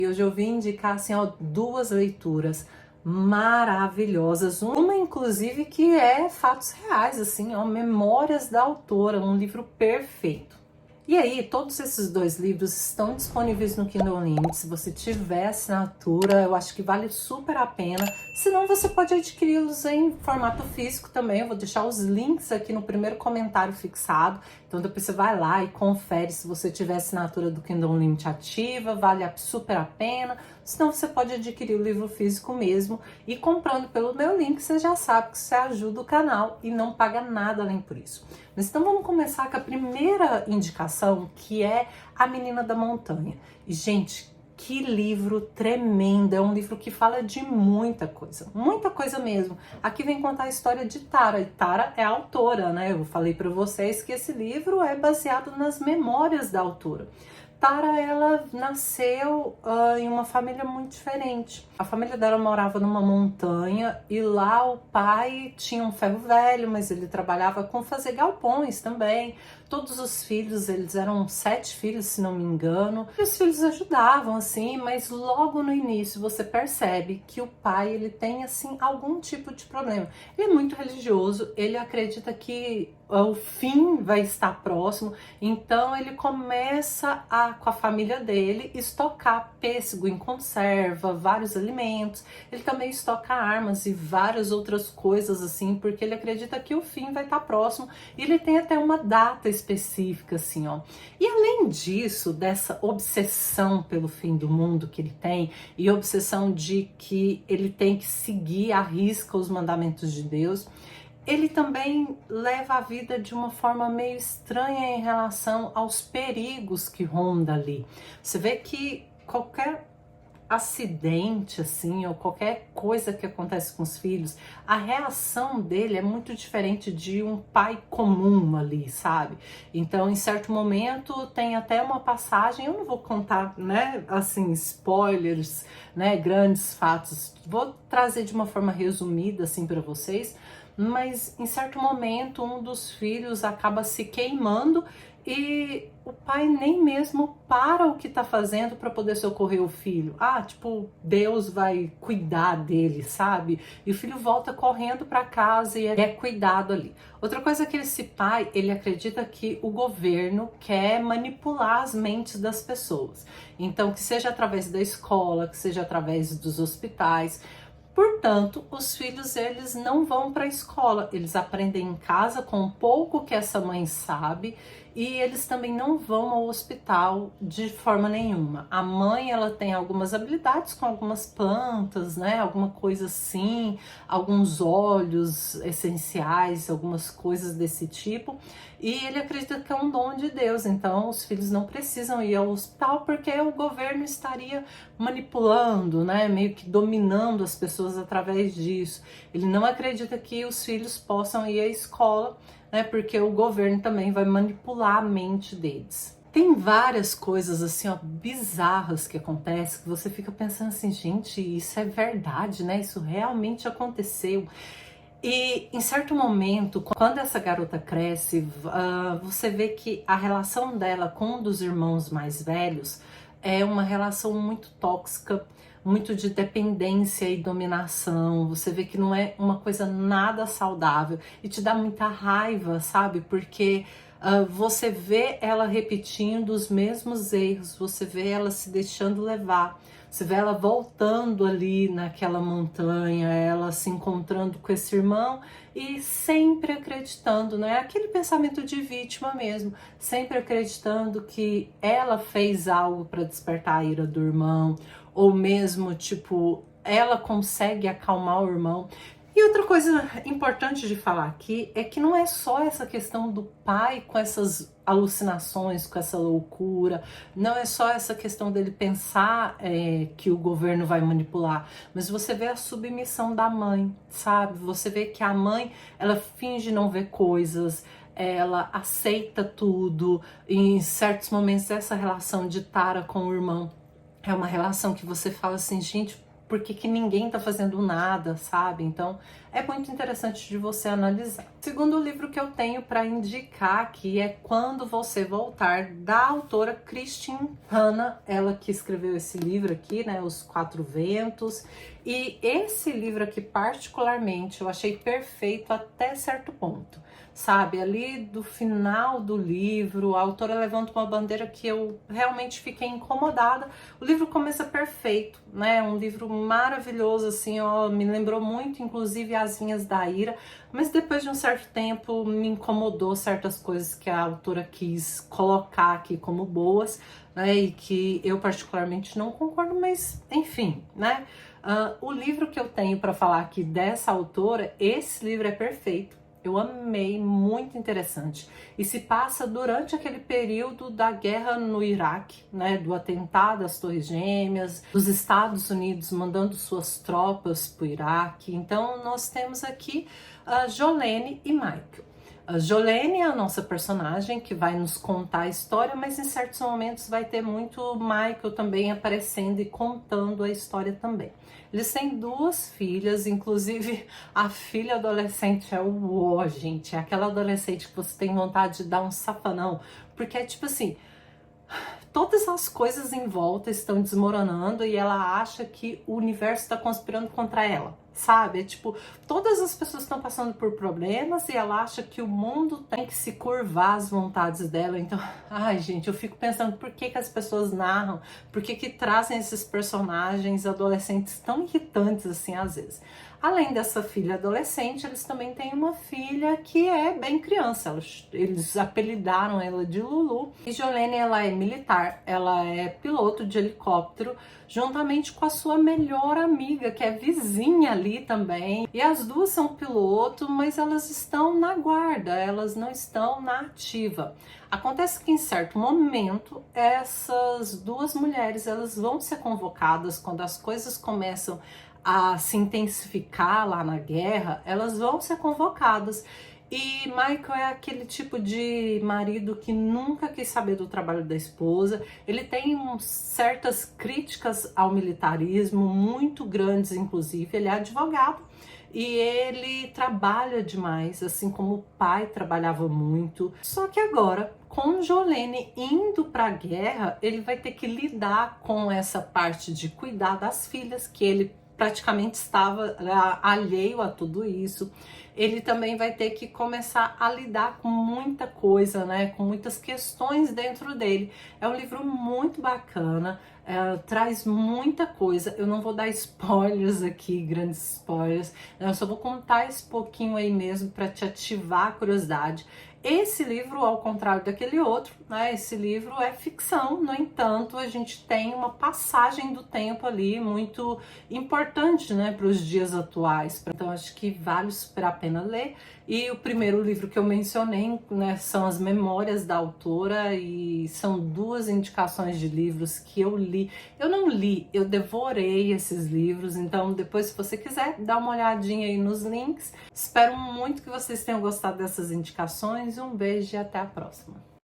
E hoje eu vim indicar assim, ó, duas leituras maravilhosas, uma inclusive que é fatos reais, assim, ó, Memórias da Autora, um livro perfeito. E aí, todos esses dois livros estão disponíveis no Kindle Unlimited. Se você tiver assinatura, eu acho que vale super a pena. Se não, você pode adquiri-los em formato físico também. Eu vou deixar os links aqui no primeiro comentário fixado. Então depois você vai lá e confere se você tiver assinatura do Kindle Unlimited ativa, vale super a pena. Senão você pode adquirir o livro físico mesmo. E comprando pelo meu link, você já sabe que você ajuda o canal e não paga nada além por isso. Mas então vamos começar com a primeira indicação, que é A Menina da Montanha. E, gente, que livro tremendo! É um livro que fala de muita coisa mesmo. Aqui vem contar a história de Tara, e Tara é a autora, né? Eu falei para vocês que esse livro é baseado nas memórias da autora. Tara, ela nasceu em uma família muito diferente. A família dela morava numa montanha e lá o pai tinha um ferro velho, mas ele trabalhava com fazer galpões também. Todos os filhos, eles eram 7 filhos, se não me engano. E os filhos ajudavam, assim, mas logo no início você percebe que o pai, ele tem, assim, algum tipo de problema. Ele é muito religioso, ele acredita que o fim vai estar próximo, então ele começa com a família dele, estocar pêssego em conserva, vários alimentos. Ele também estoca armas e várias outras coisas assim, porque ele acredita que o fim vai estar próximo e ele tem até uma data específica assim, ó. E além disso, dessa obsessão pelo fim do mundo que ele tem e obsessão de que ele tem que seguir à risca os mandamentos de Deus, ele também leva a vida de uma forma meio estranha em relação aos perigos que ronda ali. Você vê que qualquer acidente, assim, ou qualquer coisa que acontece com os filhos, a reação dele é muito diferente de um pai comum ali, sabe? Então, em certo momento, tem até uma passagem, eu não vou contar, né, assim, spoilers, né, grandes fatos, vou trazer de uma forma resumida, assim, para vocês, mas em certo momento um dos filhos acaba se queimando e o pai nem mesmo para o que tá fazendo para poder socorrer o filho. Tipo, Deus vai cuidar dele, sabe? E o filho volta correndo para casa e é cuidado ali. Outra coisa é que esse pai, ele acredita que o governo quer manipular as mentes das pessoas. Então, que seja através da escola, que seja através dos hospitais. Portanto, os filhos, eles não vão para a escola, eles aprendem em casa com o pouco que essa mãe sabe e eles também não vão ao hospital de forma nenhuma. A mãe, ela tem algumas habilidades com algumas plantas, né, alguma coisa assim, alguns óleos essenciais, algumas coisas desse tipo, e ele acredita que é um dom de Deus, então os filhos não precisam ir ao hospital porque o governo estaria manipulando, né, meio que dominando as pessoas através disso. Ele não acredita que os filhos possam ir à escola, né, porque o governo também vai manipular a mente deles. Tem várias coisas assim, ó, bizarras que acontecem, que você fica pensando assim, gente, isso é verdade, né? Isso realmente aconteceu. E em certo momento, quando essa garota cresce, você vê que a relação dela com um dos irmãos mais velhos é uma relação muito tóxica, muito de dependência e dominação. Você vê que não é uma coisa nada saudável e te dá muita raiva, sabe? Porque você vê ela repetindo os mesmos erros, você vê ela se deixando levar. Você vê ela voltando ali naquela montanha, ela se encontrando com esse irmão e sempre acreditando, né? Aquele pensamento de vítima mesmo, sempre acreditando que ela fez algo para despertar a ira do irmão, ou mesmo, tipo, ela consegue acalmar o irmão. E outra coisa importante de falar aqui é que não é só essa questão do pai com essas alucinações, com essa loucura, não é só essa questão dele pensar que o governo vai manipular, mas você vê a submissão da mãe, sabe? Você vê que a mãe, ela finge não ver coisas, ela aceita tudo, e em certos momentos essa relação de Tara com o irmão é uma relação que você fala assim, gente, por que que ninguém tá fazendo nada, sabe? Então, é muito interessante de você analisar. O segundo livro que eu tenho para indicar aqui é Quando Você Voltar, da autora Christine Hanna, ela que escreveu esse livro aqui, né, Os Quatro Ventos. E esse livro aqui, particularmente, eu achei perfeito até certo ponto. Sabe, ali do final do livro, a autora levanta uma bandeira que eu realmente fiquei incomodada. O livro começa perfeito, né? Um livro maravilhoso, assim, ó, me lembrou muito, inclusive, As Vinhas da Ira, mas depois de um certo tempo me incomodou certas coisas que a autora quis colocar aqui como boas, né? E que eu particularmente não concordo, mas enfim, né? O livro que eu tenho para falar aqui dessa autora, esse livro é perfeito. Eu amei, muito interessante. E se passa durante aquele período da guerra no Iraque, né, do atentado às Torres Gêmeas, dos Estados Unidos mandando suas tropas para o Iraque. Então nós temos aqui a Jolene e Michael. A Jolene é a nossa personagem que vai nos contar a história, mas em certos momentos vai ter muito Michael também aparecendo e contando a história também. Eles têm duas filhas, inclusive a filha adolescente é o ó, gente, é aquela adolescente que você tem vontade de dar um safanão, porque é tipo assim, todas as coisas em volta estão desmoronando e ela acha que o universo está conspirando contra ela, sabe? É tipo, todas as pessoas estão passando por problemas e ela acha que o mundo tem que se curvar às vontades dela. Então, ai gente, eu fico pensando por que que as pessoas narram, por que que trazem esses personagens adolescentes tão irritantes assim às vezes. Além dessa filha adolescente, eles também têm uma filha que é bem criança. Eles apelidaram ela de Lulu. E Jolene, ela é militar, ela é piloto de helicóptero, juntamente com a sua melhor amiga, que é vizinha ali também. E as duas são piloto, mas elas estão na guarda, elas não estão na ativa. Acontece que em certo momento, essas duas mulheres, elas vão ser convocadas quando as coisas começam a se intensificar lá na guerra, elas vão ser convocadas. E Michael é aquele tipo de marido que nunca quis saber do trabalho da esposa. Ele tem certas críticas ao militarismo, muito grandes inclusive. Ele é advogado e ele trabalha demais, assim como o pai trabalhava muito. Só que agora, com Jolene indo para a guerra, ele vai ter que lidar com essa parte de cuidar das filhas, que ele praticamente estava alheio a tudo isso. Ele também vai ter que começar a lidar com muita coisa, né? Com muitas questões dentro dele. É um livro muito bacana, traz muita coisa. Eu não vou dar spoilers aqui, grandes spoilers. Eu só vou contar esse pouquinho aí mesmo para te ativar a curiosidade. Esse livro, ao contrário daquele outro, né, esse livro é ficção, no entanto, a gente tem uma passagem do tempo ali muito importante, né, para os dias atuais. Então, acho que vale super a pena ler. E o primeiro livro que eu mencionei, né, são as Memórias da autora, e são duas indicações de livros que eu li. Eu não li, eu devorei esses livros, então depois, se você quiser, dá uma olhadinha aí nos links. Espero muito que vocês tenham gostado dessas indicações. Um beijo e até a próxima.